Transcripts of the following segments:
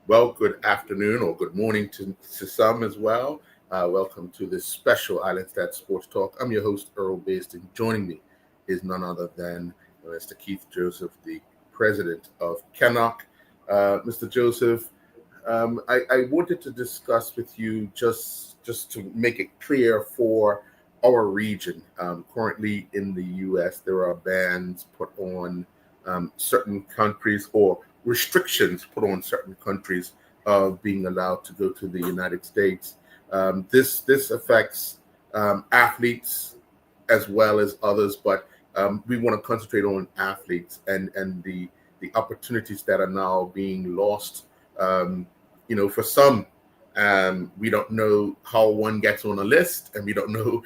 Well, good afternoon or good morning to some as well. Welcome to this special Island Stat Sports Talk. I'm your host, Earl Based, and joining me is none other than Mr. Keith Joseph, the president of CANOC. Mr. Joseph, I wanted to discuss with you just to make it clear for our region. Currently in the U.S., there are bans put on certain countries or restrictions put on certain countries of being allowed to go to the United States. This affects athletes as well as others, but we want to concentrate on athletes and the opportunities that are now being lost. For some, we don't know how one gets on a list, and we don't know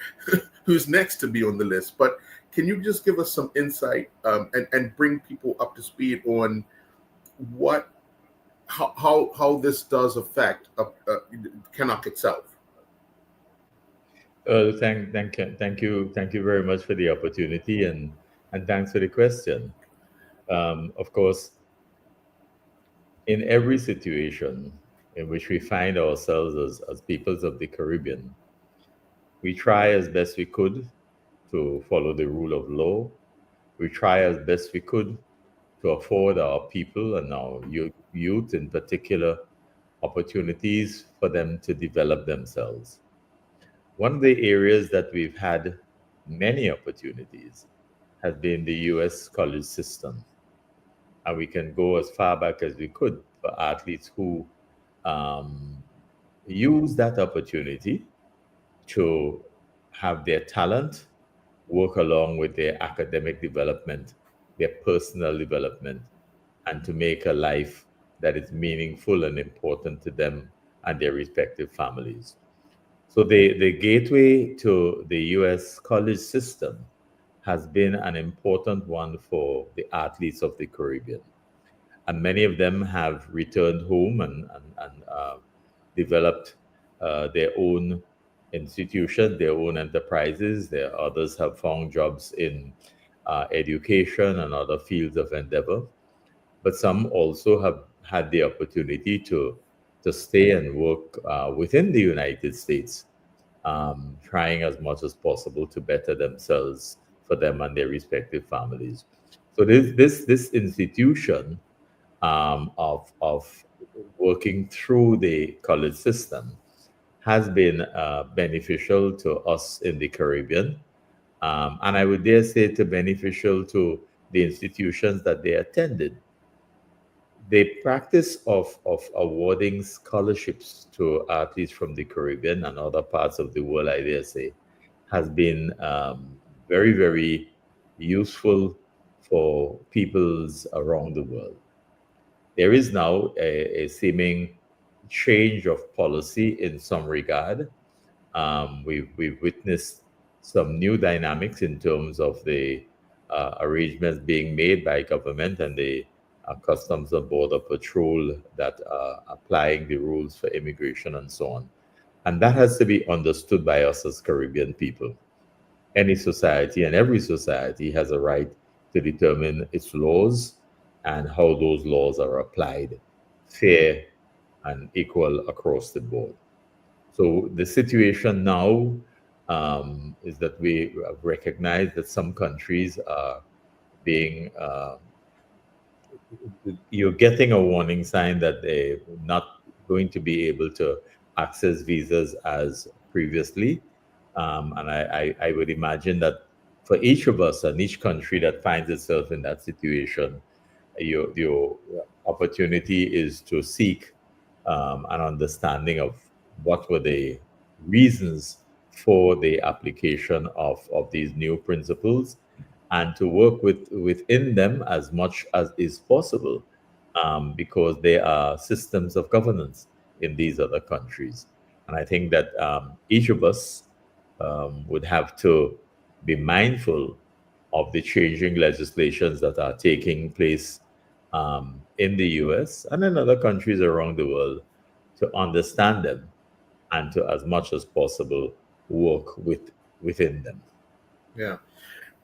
who's next to be on the list. But can you just give us some insight and bring people up to speed on how this does affect CANOC itself? Thank you very much for the opportunity, and thanks for the question. Of course, in every situation in which we find ourselves as peoples of the Caribbean, we try as best we could to follow the rule of law. We try as best we could to afford our people and our youth in particular opportunities for them to develop themselves. One of the areas that we've had many opportunities has been the U.S. college system. And we can go as far back as we could for athletes who use that opportunity to have their talent work along with their academic development, their personal development, and to make a life that is meaningful and important to them and their respective families. So the gateway to the U.S. college system has been an important one for the athletes of the Caribbean. And many of them have returned home and developed their own institution, their own enterprises. Others have found jobs in education and other fields of endeavor. But some also have had the opportunity to stay and work within the United States, trying as much as possible to better themselves for them and their respective families. So this institution of working through the college system has been beneficial to us in the Caribbean, and I would dare say to beneficial to the institutions that they attended. The practice of awarding scholarships to athletes from the Caribbean and other parts of the world, I dare say, has been very, very useful for peoples around the world. There is now a seeming change of policy in some regard. We've witnessed some new dynamics in terms of the arrangements being made by government and the Customs and Border Patrol that are applying the rules for immigration and so on. And that has to be understood by us as Caribbean people. Any society and every society has a right to determine its laws and how those laws are applied, fair and equal across the board. So the situation now is that we have recognized that some countries are being you're getting a warning sign that they're not going to be able to access visas as previously. And I would imagine that for each of us and each country that finds itself in that situation, your opportunity is to seek an understanding of what were the reasons for the application of these new principles, and to work within them as much as is possible, because there are systems of governance in these other countries. And I think that each of us would have to be mindful of the changing legislations that are taking place in the US and in other countries around the world, to understand them and to, as much as possible, work within them. Yeah.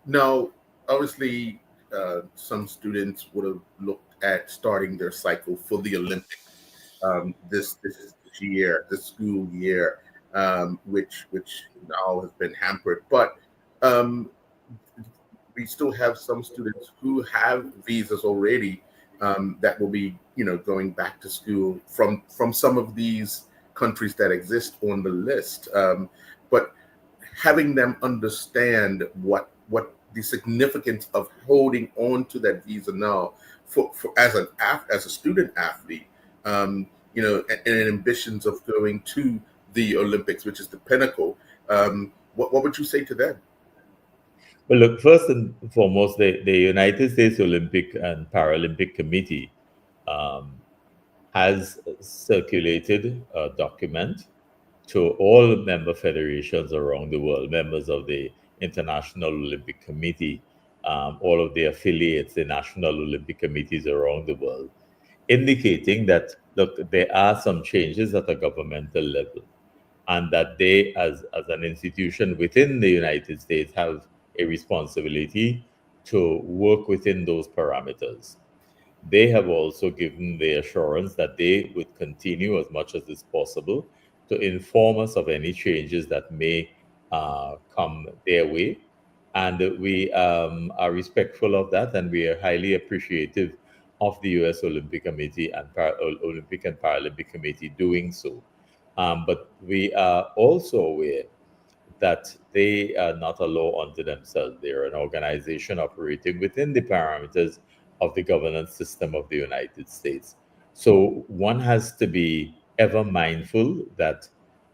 Now, obviously, some students would have looked at starting their cycle for the Olympics this year, this school year, which now has been hampered. But um, we still have some students who have visas already that will be, going back to school from some of these countries that exist on the list. But having them understand what the significance of holding on to that visa now for as a student athlete, and ambitions of going to the Olympics, which is the pinnacle. What would you say to them? Well, look, first and foremost, the United States Olympic and Paralympic Committee um, has circulated a document to all member federations around the world, members of the International Olympic Committee, all of the affiliates, the national Olympic committees around the world, indicating that, look, there are some changes at a governmental level, and that they, as an institution within the United States, have a responsibility to work within those parameters. They have also given the assurance that they would continue as much as is possible to inform us of any changes that may come their way. And we are respectful of that, and we are highly appreciative of the U.S. Olympic Committee and Olympic and Paralympic Committee doing so. But we are also aware that they are not a law unto themselves. They are an organization operating within the parameters of the governance system of the United States. So one has to be ever mindful that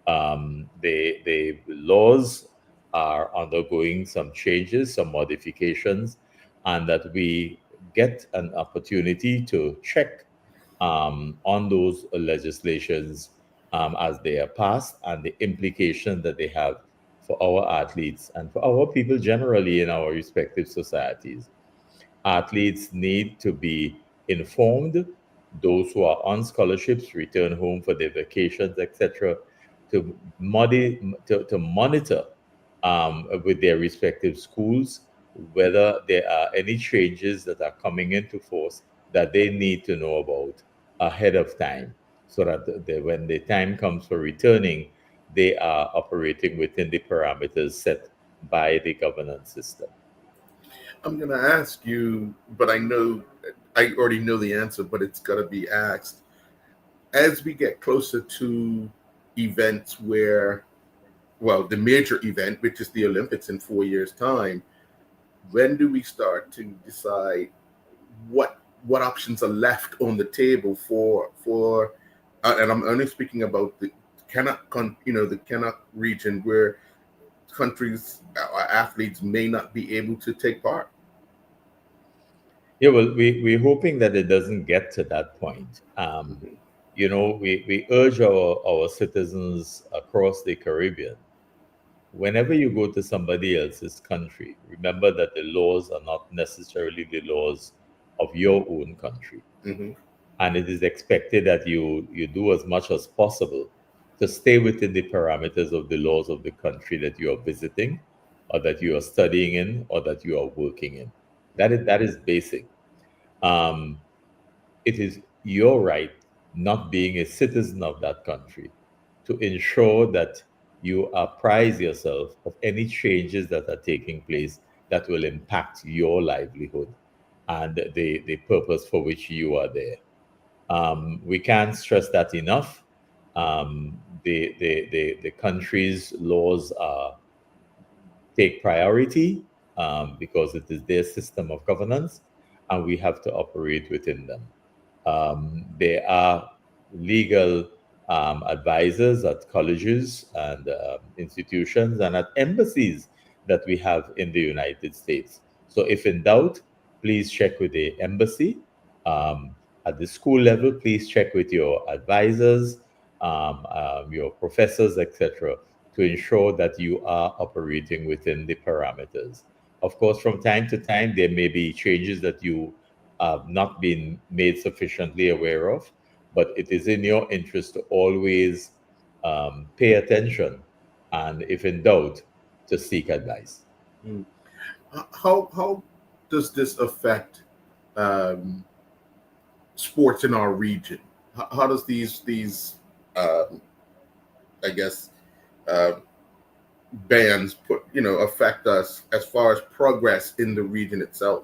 the laws are undergoing some changes, some modifications, and that we get an opportunity to check on those legislations as they are passed, and the implication that they have for our athletes and for our people generally in our respective societies. Athletes need to be informed. Those who are on scholarships return home for their vacations, etc., to, to monitor with their respective schools whether there are any changes that are coming into force that they need to know about ahead of time, so that when the time comes for returning, they are operating within the parameters set by the governance system. I'm going to ask you, but I already know the answer, but it's got to be asked. As we get closer to events where, well, the major event, which is the Olympics in 4 years' time, when do we start to decide what options are left on the table for and I'm only speaking about the the CANOC region where countries athletes may not be able to take part. Yeah, well, we're hoping that it doesn't get to that point. Mhm. We urge our citizens across the Caribbean, whenever you go to somebody else's country, remember that the laws are not necessarily the laws of your own country. Mhm. And it is expected that you do as much as possible to stay within the parameters of the laws of the country that you are visiting, or that you are studying in, or that you are working in. That is basic. Um, it is your right, not being a citizen of that country, to ensure that you apprise yourself of any changes that are taking place that will impact your livelihood and the purpose for which you are there. We can't stress that enough. The country's laws take priority because it is their system of governance, and we have to operate within them. There are legal advisors at colleges and institutions and at embassies that we have in the United States. So, if in doubt, please check with the embassy. Um, at the school level, please check with your advisors. your professors, etc., to ensure that you are operating within the parameters. Of course, from time to time, there may be changes that you have not been made sufficiently aware of, but it is in your interest to always pay attention and, if in doubt, to seek advice. Mm. How does this affect um, sports in our region? How does these um, I guess uh, bans put affect us as far as progress in the region itself?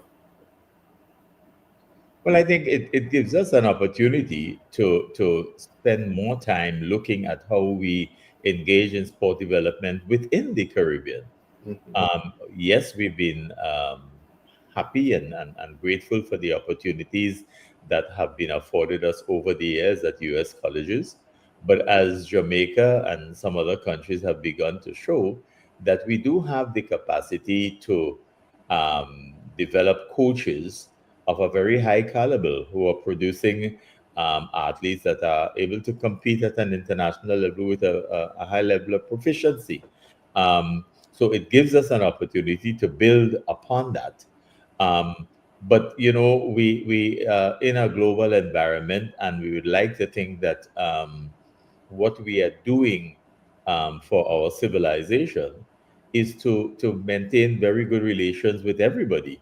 Well, I think it gives us an opportunity to spend more time looking at how we engage in sport development within the Caribbean. Hmm. Yes, we've been happy and grateful for the opportunities that have been afforded us over the years at US colleges. But as Jamaica and some other countries have begun to show, that we do have the capacity to develop coaches of a very high caliber who are producing athletes that are able to compete at an international level with a high level of proficiency. So it gives us an opportunity to build upon that. But we in a global environment, and we would like to think that what we are doing for our civilization is to maintain very good relations with everybody.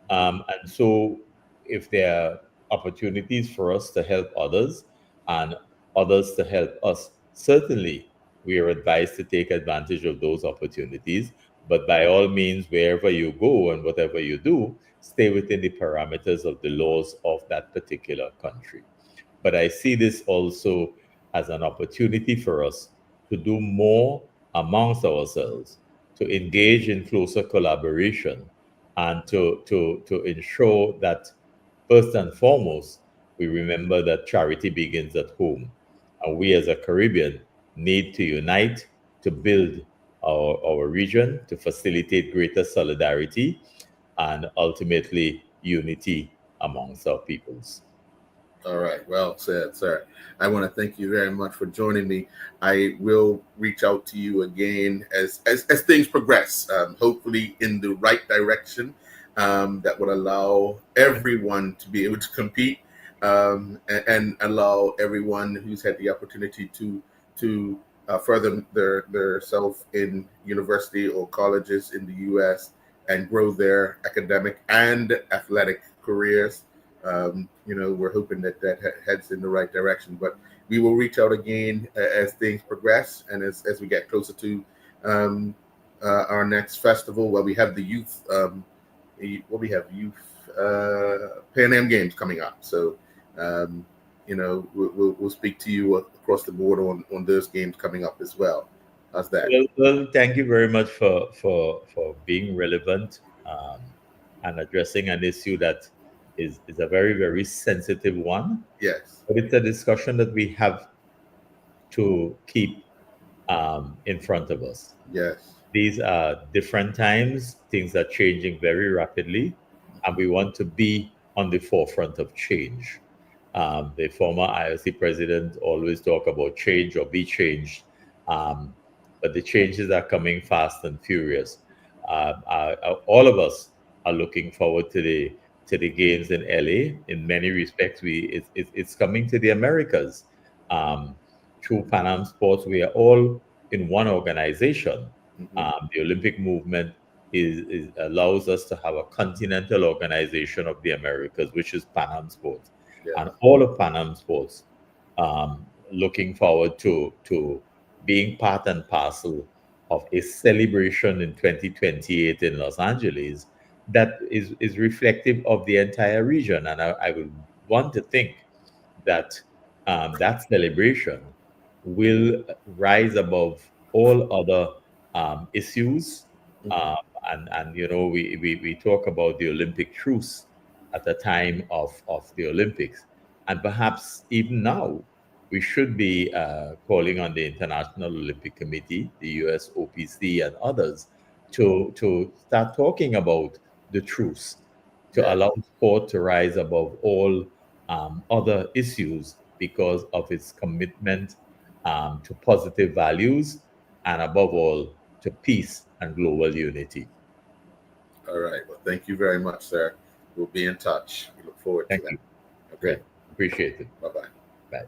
And so, if there are opportunities for us to help others and others to help us, certainly we are advised to take advantage of those opportunities. But by all means, wherever you go and whatever you do, stay within the parameters of the laws of that particular country. But I see this also as an opportunity for us to do more amongst ourselves, to engage in closer collaboration, and to ensure that, first and foremost, we remember that charity begins at home. And we as a Caribbean need to unite to build our region, to facilitate greater solidarity and ultimately unity amongst our peoples. All right, well said, sir. I want to thank you very much for joining me. I will reach out to you again as things progress, hopefully in the right direction, that would allow everyone to be able to compete, and allow everyone who's had the opportunity to further their self in university or colleges in the U.S. and grow their academic and athletic careers. We're hoping that heads in the right direction. But we will reach out again as things progress and as we get closer to um, our next festival, where we have the youth. We have youth Pan Am Games coming up. So, we'll speak to you across the board on those games coming up as well. How's that? Well, thank you very much for being relevant and addressing an issue that is a very, very sensitive one. Yes. But it's a discussion that we have to keep in front of us. Yes. These are different times, things are changing very rapidly, and we want to be on the forefront of change. The former IOC president always talk about change or be changed, um, but the changes are coming fast and furious. All of us are looking forward to the games in LA. In many respects, it's coming to the Americas. Um, Through Pan Am Sports, we are all in one organization. Hmm. The Olympic movement allows us to have a continental organization of the Americas, which is Pan Am Sports, Yes. and all of Pan Am Sports looking forward to being part and parcel of a celebration in 2028 in Los Angeles that is reflective of the entire region. And I would want to think that that celebration will rise above all other issues. Hmm. Um, and we talk about the Olympic truce at the time of the Olympics. And perhaps even now, we should be calling on the International Olympic Committee, the US OPC, and others to start talking about the truce, to Yes. allow sport to rise above all other issues because of its commitment to positive values, and above all, to peace and global unity. All right. Well, thank you very much, sir. We'll be in touch. We look forward to Thank that. you. Okay. Great. Appreciate it. Bye-bye. Bye.